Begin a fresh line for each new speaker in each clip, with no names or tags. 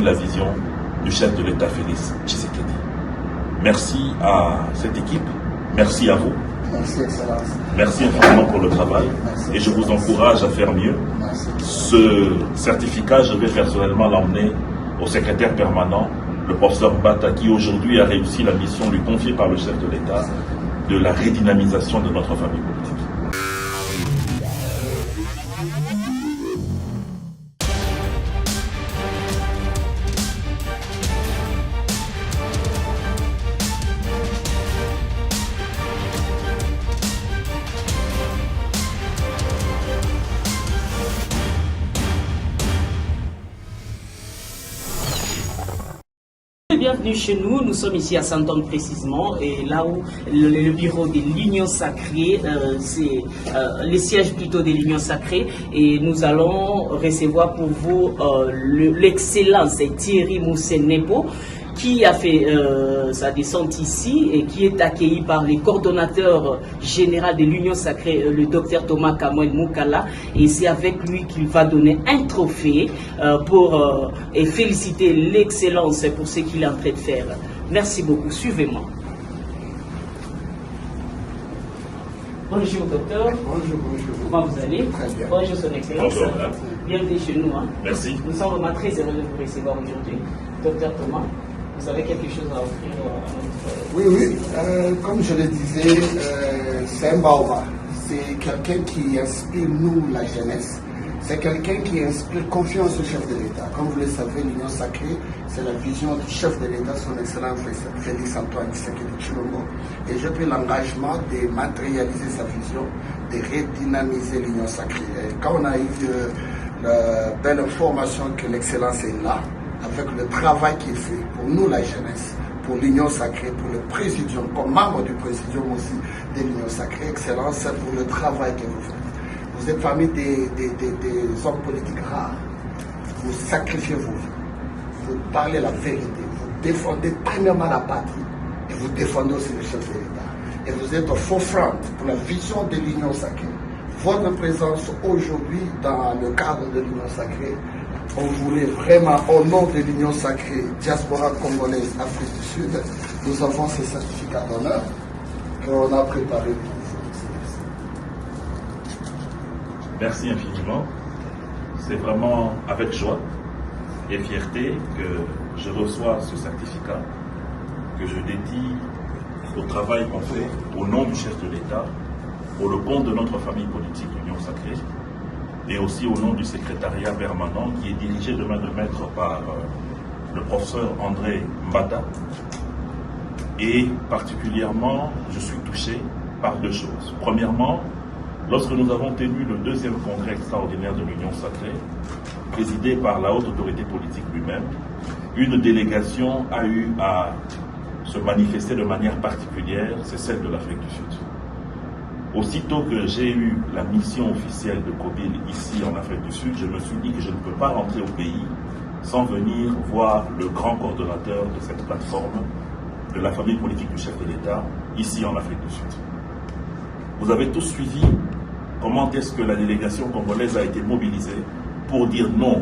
la vision du chef de l'État Félix Tshisekedi. Merci à cette équipe, merci à vous.
Merci, Excellence.
Merci infiniment pour le travail.
Merci.
Et je vous encourage à faire mieux.
Merci.
Ce certificat, je vais personnellement l'emmener au secrétaire permanent, le professeur Mbata, qui aujourd'hui a réussi la mission lui confiée par le chef de l'État de la redynamisation de notre famille politique.
Bienvenue chez nous, nous sommes ici à Saint-Anne précisément, et là où le bureau de l'Union Sacrée, c'est le siège plutôt de l'Union Sacrée, et nous allons recevoir pour vous l'excellence Thierry Moussenepo, qui a fait sa descente ici et qui est accueilli par le coordonnateur général de l'Union Sacrée, le docteur Thomas Kamouel Moukala, et c'est avec lui qu'il va donner un trophée pour féliciter l'excellence pour ce qu'il est en train de faire. Merci beaucoup, suivez-moi. Bonjour docteur.
Bonjour, bonjour.
Comment vous allez?
Très bien.
Bonjour son excellence.
Bonjour.
Bienvenue chez nous.
Merci.
Nous sommes vraiment très heureux de vous recevoir aujourd'hui. Docteur Thomas, vous avez quelque chose à offrir à notre...
Oui, oui. Comme je le disais, c'est un baobab. C'est quelqu'un qui inspire nous, la jeunesse. C'est quelqu'un qui inspire confiance au chef de l'État. Comme vous le savez, l'Union Sacrée, c'est la vision du chef de l'État, son excellence Félix Antoine Tshisekedi Tshilombo. Et j'ai pris l'engagement de matérialiser sa vision, de redynamiser l'Union Sacrée. Et quand on a eu la belle information que l'excellence est là, avec le travail qu'il fait pour nous, la jeunesse, pour l'Union Sacrée, pour le Présidium, comme membre du Présidium aussi de l'Union Sacrée, excellence, c'est pour le travail que vous faites. Vous êtes parmi des hommes politiques rares. Vous sacrifiez vos vies. Vous parlez la vérité. Vous défendez premièrement la patrie. Et vous défendez aussi le chef de l'État. Et vous êtes au forefront pour la vision de l'Union Sacrée. Votre présence aujourd'hui dans le cadre de l'Union Sacrée, on voulait vraiment, au nom de l'Union Sacrée, Diaspora Congolaise, Afrique du Sud, nous avons ce certificat d'honneur qu'on a préparé pour vous.
Merci infiniment. C'est vraiment avec joie et fierté que je reçois ce certificat que je dédie au travail qu'on fait au nom du chef de l'État, pour le compte de notre famille politique, l'Union Sacrée, et aussi au nom du secrétariat permanent qui est dirigé de main de maître par le professeur André Mbata. Et particulièrement, je suis touché par deux choses. Premièrement, lorsque nous avons tenu le deuxième congrès extraordinaire de l'Union Sacrée, présidé par la haute autorité politique lui-même, une délégation a eu à se manifester de manière particulière, c'est celle de l'Afrique du Sud. Aussitôt que j'ai eu la mission officielle de Kobil ici en Afrique du Sud, je me suis dit que je ne peux pas rentrer au pays sans venir voir le grand coordonnateur de cette plateforme, de la famille politique du chef de l'État, ici en Afrique du Sud. Vous avez tous suivi comment est-ce que la délégation congolaise a été mobilisée pour dire non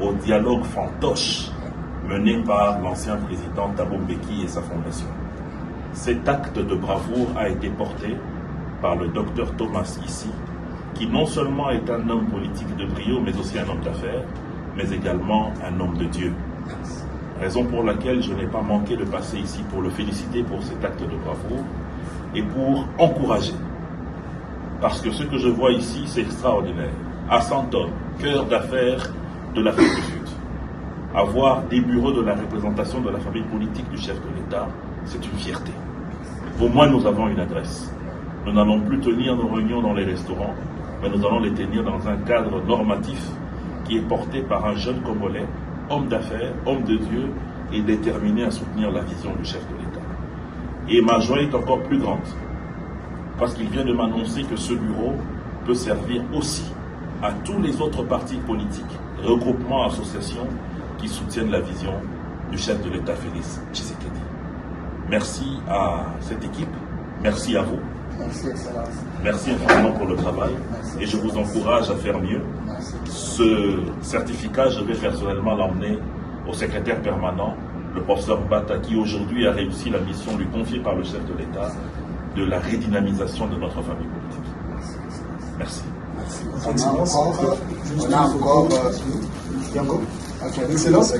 au dialogue fantoche mené par l'ancien président Thabo Mbeki et sa fondation. Cet acte de bravoure a été porté par le docteur Thomas ici, qui non seulement est un homme politique de brio, mais aussi un homme d'affaires, mais également un homme de Dieu. Raison pour laquelle je n'ai pas manqué de passer ici pour le féliciter pour cet acte de bravoure et pour encourager. Parce que ce que je vois ici, c'est extraordinaire. À Saint-Anne, cœur d'affaires de l'Afrique du Sud, avoir des bureaux de la représentation de la famille politique du chef de l'État, c'est une fierté. Au moins, nous avons une adresse. Nous n'allons plus tenir nos réunions dans les restaurants, mais nous allons les tenir dans un cadre normatif qui est porté par un jeune Congolais, homme d'affaires, homme de Dieu, et déterminé à soutenir la vision du chef de l'État. Et ma joie est encore plus grande, parce qu'il vient de m'annoncer que ce bureau peut servir aussi à tous les autres partis politiques, regroupements, associations qui soutiennent la vision du chef de l'État Félix Tshisekedi. Merci à cette équipe, merci à vous.
Merci, Excellence.
Merci infiniment pour le travail.
Merci.
Et je vous encourage à faire mieux.
Merci.
Ce certificat, je vais personnellement l'emmener au secrétaire permanent, le professeur Mbata, qui aujourd'hui a réussi la mission lui confiée par le chef de l'État de la redynamisation de notre famille politique. Merci.
On a encore.
Excellence.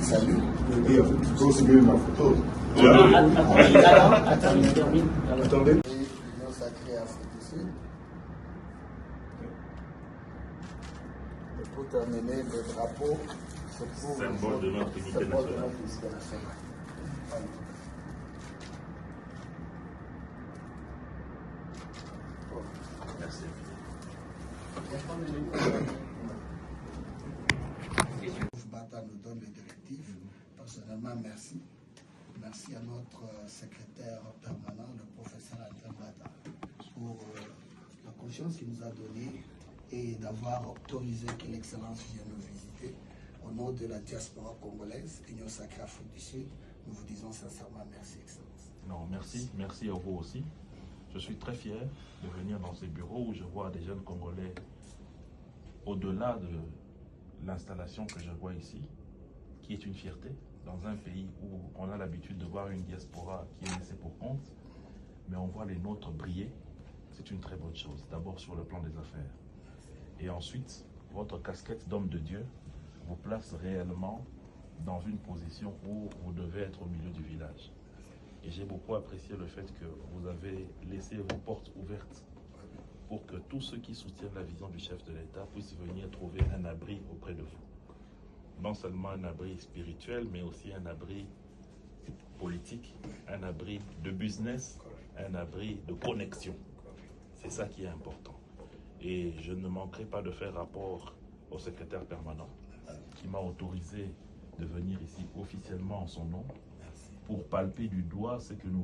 Salut.
Conseiller ma photo. Attendez.
L'Union sacrée Afrique du Sud. Et pour terminer, le drapeau, c'est pour
Symbole de notre unité nationale. Merci.
Mbata nous donne les directives. Personnellement, merci. Merci à notre secrétaire permanent, le professeur André Mbata, pour la confiance qu'il nous a donnée et d'avoir autorisé que l'Excellence vienne nous visiter. Au nom de la diaspora congolaise, Union Sacrée Afrique du Sud, nous vous disons sincèrement merci, Excellence.
Non, merci. Merci à vous aussi. Je suis très fier de venir dans ces bureaux où je vois des jeunes Congolais au-delà de l'installation que je vois ici, qui est une fierté dans un pays où on a l'habitude de voir une diaspora qui est laissée pour compte, mais on voit les nôtres briller. C'est une très bonne chose, d'abord sur le plan des affaires. Et ensuite, votre casquette d'homme de Dieu vous place réellement dans une position où vous devez être au milieu du village. Et j'ai beaucoup apprécié le fait que vous avez laissé vos portes ouvertes pour que tous ceux qui soutiennent la vision du chef de l'État puissent venir trouver un abri auprès de vous. Non seulement un abri spirituel, mais aussi un abri politique, un abri de business, un abri de connexion. C'est ça qui est important. Et je ne manquerai pas de faire rapport au secrétaire permanent qui m'a autorisé de venir ici officiellement en son nom pour palper du doigt ce que nous